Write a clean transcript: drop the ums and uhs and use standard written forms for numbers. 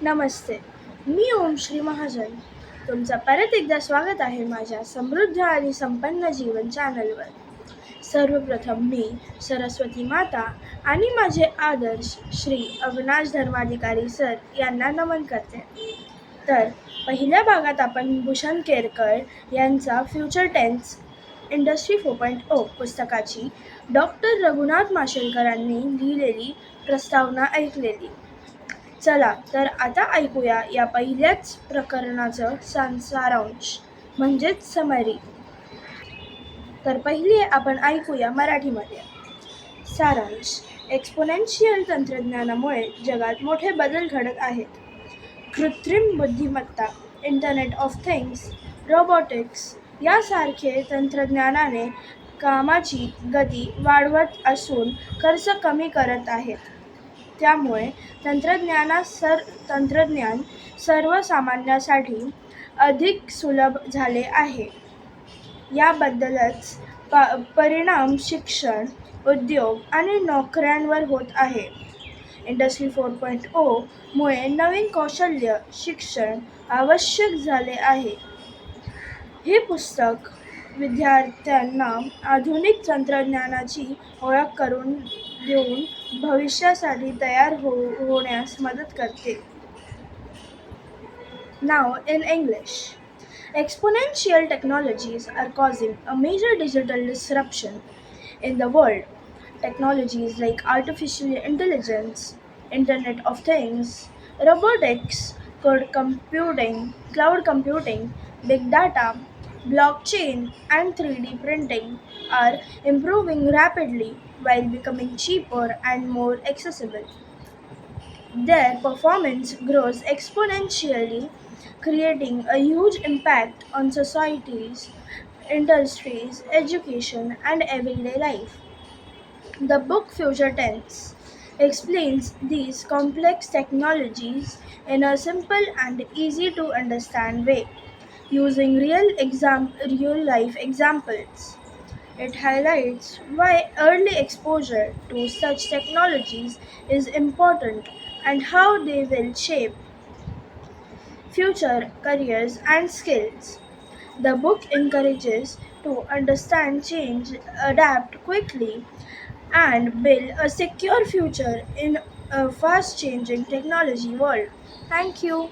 नमस्ते. मी ओमश्री महाजन. तुमचं परत एकदा स्वागत आहे माझ्या समृद्ध आणि संपन्न जीवन चॅनलवर. सर्वप्रथम मी सरस्वती माता आणि माझे आदर्श श्री अविनाश धर्माधिकारी सर यांना नमन करते. तर पहिल्या भागात आपण भूषण केरकर यांचा फ्युचर टेन्स इंडस्ट्री 4.0 पुस्तकाची डॉक्टर रघुनाथ माशेलकरांनी लिहिलेली प्रस्तावना ऐकलेली. चला तर आता ऐकूया या पहिल्याच प्रकरणाचं सारांश म्हणजेच समरी. तर पहिले आपण ऐकूया मराठीमध्ये. सारांश. एक्सपोनेन्शियल तंत्रज्ञानामुळे जगात मोठे बदल घडत आहेत. कृत्रिम बुद्धिमत्ता, इंटरनेट ऑफ थिंग्स, रोबोटिक्स यासारखे तंत्रज्ञानाने कामाची गती वाढवत असून खर्च कमी करत आहेत. त्यामुळे तंत्रज्ञान सर्वसामान्यांसाठी अधिक सुलभ झाले आहे. याबद्दलच परिणाम शिक्षण, उद्योग आणि नोकऱ्यांवर होत आहे. इंडस्ट्री 4.0 मुळे नवीन कौशल्य शिक्षण आवश्यक झाले आहे. हे पुस्तक विद्यार्थ्यांना आधुनिक तंत्रज्ञानाची ओळख करून देऊन भविष्यासाठी तयार होण्यास मदत करते. Now in English. Exponential technologies are causing a major digital disruption in the world. Technologies like artificial intelligence, Internet of Things, robotics, cloud computing, big data, blockchain, and 3D printing are improving rapidly while becoming cheaper and more accessible. Their performance grows exponentially, creating a huge impact on societies, industries, education, and everyday life. The book Future Tense explains these complex technologies in a simple and easy to understand way, using real life examples. It highlights why early exposure to such technologies is important and how they will shape future careers and skills. The book encourages to understand change, adapt quickly, and build a secure future in a fast changing technology world. Thank you.